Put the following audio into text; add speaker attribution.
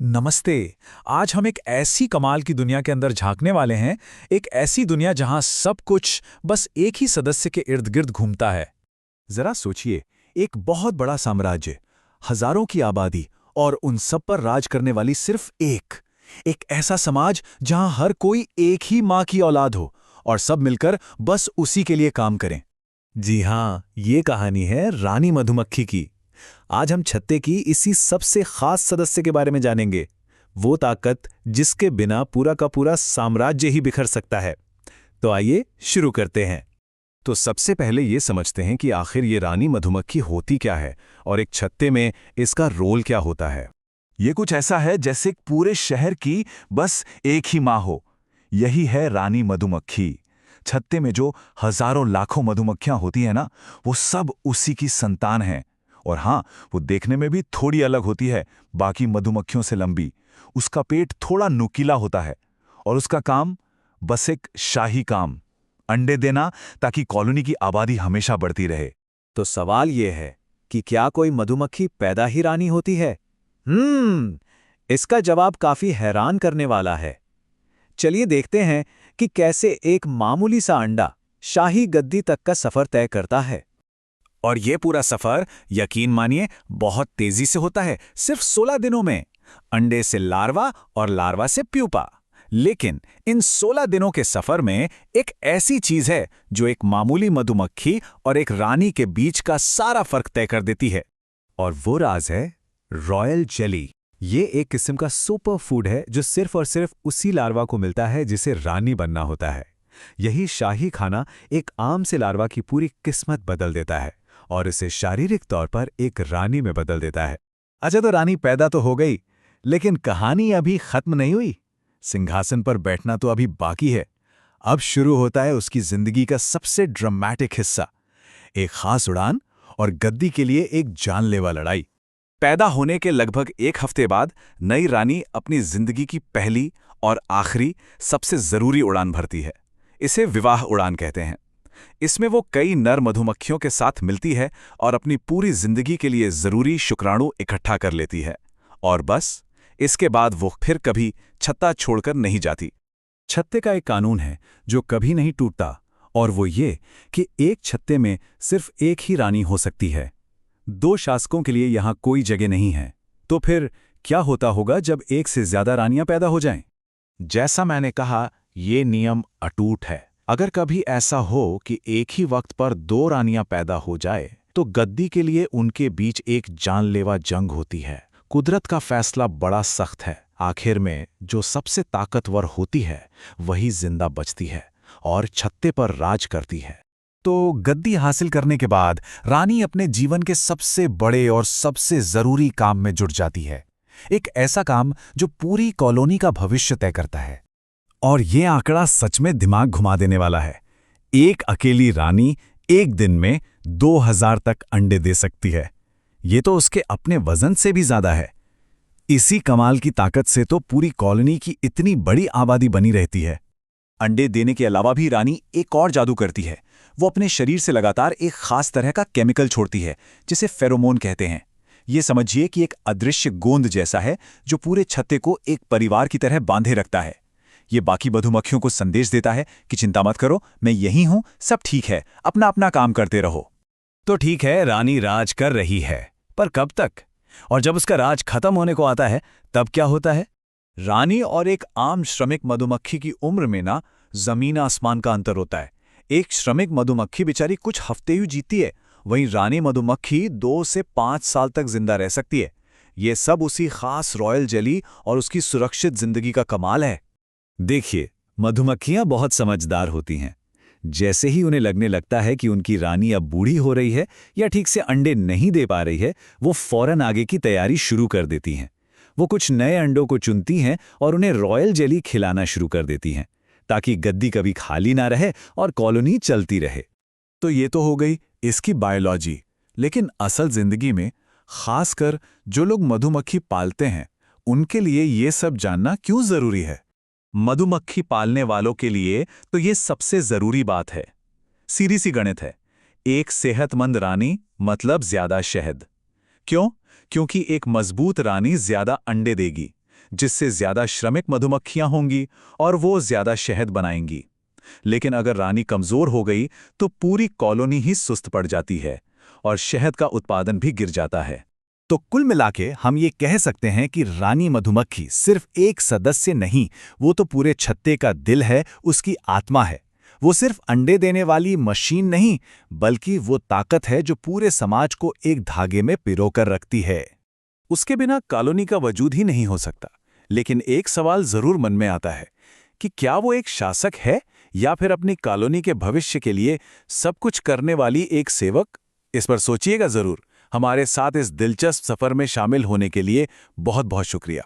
Speaker 1: नमस्ते। आज हम एक ऐसी कमाल की दुनिया के अंदर झांकने वाले हैं। एक ऐसी दुनिया जहां सब कुछ बस एक ही सदस्य के इर्द गिर्द घूमता है।
Speaker 2: जरा सोचिए, एक बहुत बड़ा साम्राज्य, हजारों की आबादी और उन सब पर राज करने वाली सिर्फ एक ऐसा समाज जहां हर कोई एक ही मां की औलाद हो और सब मिलकर बस उसी के लिए काम करें। जी हां, ये कहानी है रानी मधुमक्खी की। आज हम छत्ते की इसी सबसे खास सदस्य के बारे में जानेंगे। वो ताकत जिसके बिना पूरा का पूरा साम्राज्य ही बिखर सकता है। तो आइए शुरू करते हैं। तो सबसे पहले ये समझते हैं कि आखिर ये रानी मधुमक्खी होती क्या है और एक छत्ते में इसका रोल क्या होता है। ये कुछ ऐसा है जैसे पूरे शहर की बस एक ही माँ हो। यही है रानी मधुमक्खी। छत्ते में जो हजारों लाखों मधुमक्खियां होती हैं ना, वो सब उसी की संतान हैं। और हाँ, वो देखने में भी थोड़ी अलग होती है, बाकी मधुमक्खियों से लंबी। उसका पेट थोड़ा नुकीला होता है और उसका काम बस एक शाही काम, अंडे देना, ताकि कॉलोनी की आबादी हमेशा बढ़ती रहे। तो सवाल ये है कि क्या कोई मधुमक्खी पैदा ही रानी होती है? इसका जवाब काफी हैरान करने वाला है। चलिए देखते हैं कि कैसे एक मामूली सा अंडा शाही गद्दी तक का सफर तय करता है। और ये पूरा सफर, यकीन मानिए, बहुत तेजी से होता है, सिर्फ 16 दिनों में। अंडे से लार्वा और लार्वा से प्यूपा। लेकिन इन 16 दिनों के सफर में एक ऐसी चीज है जो एक मामूली मधुमक्खी और एक रानी के बीच का सारा फर्क तय कर देती है। और वो राज है रॉयल जेली। ये एक किस्म का सुपर फूड है जो सिर्फ और सिर्फ उसी लार्वा को मिलता है जिसे रानी बनना होता है। यही शाही खाना एक आम से लार्वा की पूरी किस्मत बदल देता है और इसे शारीरिक तौर पर एक रानी में बदल देता है। अच्छा, तो रानी पैदा तो हो गई, लेकिन कहानी अभी खत्म नहीं हुई। सिंहासन पर बैठना तो अभी बाकी है। अब शुरू होता है उसकी जिंदगी का सबसे ड्रामेटिक हिस्सा, एक खास उड़ान और गद्दी के लिए एक जानलेवा लड़ाई। पैदा होने के लगभग एक हफ्ते बाद नई रानी अपनी जिंदगी की पहली और आखिरी सबसे जरूरी उड़ान भरती है। इसे विवाह उड़ान कहते हैं। इसमें वो कई नर मधुमक्खियों के साथ मिलती है और अपनी पूरी जिंदगी के लिए जरूरी शुक्राणु इकट्ठा कर लेती है। और बस इसके बाद वो फिर कभी छत्ता छोड़कर नहीं जाती। छत्ते का एक कानून है जो कभी नहीं टूटता, और वो ये कि एक छत्ते में सिर्फ एक ही रानी हो सकती है। 2 शासकों के लिए यहां कोई जगह नहीं है। तो फिर क्या होता होगा जब एक से ज्यादा रानियां पैदा हो जाएं? जैसा मैंने कहा, ये नियम अटूट है। अगर कभी ऐसा हो कि एक ही वक्त पर 2 रानियां पैदा हो जाए, तो गद्दी के लिए उनके बीच एक जानलेवा जंग होती है। कुदरत का फैसला बड़ा सख्त है। आखिर में जो सबसे ताकतवर होती है वही जिंदा बचती है और छत्ते पर राज करती है। तो गद्दी हासिल करने के बाद रानी अपने जीवन के सबसे बड़े और सबसे जरूरी काम में जुट जाती है। एक ऐसा काम जो पूरी कॉलोनी का भविष्य तय करता है। और ये आंकड़ा सच में दिमाग घुमा देने वाला है। एक अकेली रानी एक दिन में 2000 तक अंडे दे सकती है। ये तो उसके अपने वजन से भी ज्यादा है। इसी कमाल की ताकत से तो पूरी कॉलोनी की इतनी बड़ी आबादी बनी रहती है। अंडे देने के अलावा भी रानी एक और जादू करती है। वो अपने शरीर से लगातार एक खास तरह का केमिकल छोड़ती है, जिसे फेरोमोन कहते हैं। ये समझिए कि एक अदृश्य गोंद जैसा है जो पूरे छत्ते को एक परिवार की तरह बांधे रखता है। ये बाकी मधुमक्खियों को संदेश देता है कि चिंता मत करो, मैं यहीं हूं, सब ठीक है, अपना अपना काम करते रहो। तो ठीक है, रानी राज कर रही है, पर कब तक? और जब उसका राज खत्म होने को आता है, तब क्या होता है? रानी और एक आम श्रमिक मधुमक्खी की उम्र में ना जमीन आसमान का अंतर होता है। एक श्रमिक मधुमक्खी बेचारी कुछ हफ्ते ही जीती है, वहीं रानी मधुमक्खी 2 से 5 साल तक जिंदा रह सकती है। ये सब उसी खास रॉयल जेली और उसकी सुरक्षित जिंदगी का कमाल है। देखिए, मधुमक्खियां बहुत समझदार होती हैं। जैसे ही उन्हें लगने लगता है कि उनकी रानी अब बूढ़ी हो रही है या ठीक से अंडे नहीं दे पा रही है, वो फौरन आगे की तैयारी शुरू कर देती हैं। वो कुछ नए अंडों को चुनती हैं और उन्हें रॉयल जेली खिलाना शुरू कर देती हैं, ताकि गद्दी कभी खाली ना रहे और कॉलोनी चलती रहे। तो ये तो हो गई इसकी बायोलॉजी। लेकिन असल जिंदगी में, खासकर जो लोग मधुमक्खी पालते हैं, उनके लिए ये सब जानना क्यों जरूरी है? मधुमक्खी पालने वालों के लिए तो ये सबसे जरूरी बात है। सीधी सी गणित है। एक सेहतमंद रानी मतलब ज्यादा शहद। क्यों? क्योंकि एक मजबूत रानी ज्यादा अंडे देगी, जिससे ज्यादा श्रमिक मधुमक्खियां होंगी और वो ज्यादा शहद बनाएंगी। लेकिन अगर रानी कमजोर हो गई तो पूरी कॉलोनी ही सुस्त पड़ जाती है और शहद का उत्पादन भी गिर जाता है।
Speaker 3: तो कुल मिलाके हम ये कह सकते हैं कि रानी मधुमक्खी सिर्फ एक सदस्य नहीं, वो तो पूरे छत्ते का दिल है, उसकी आत्मा है। वो सिर्फ अंडे देने वाली मशीन नहीं, बल्कि वो ताकत है जो पूरे समाज को एक धागे में पिरोकर रखती है।
Speaker 2: उसके बिना कॉलोनी का वजूद ही नहीं हो सकता। लेकिन एक सवाल जरूर मन में आता है कि क्या वो एक शासक है या फिर अपनी कॉलोनी के भविष्य के लिए सब कुछ करने वाली एक सेवक? इस पर सोचिएगा जरूर। हमारे साथ इस दिलचस्प सफर में शामिल होने के लिए बहुत बहुत शुक्रिया।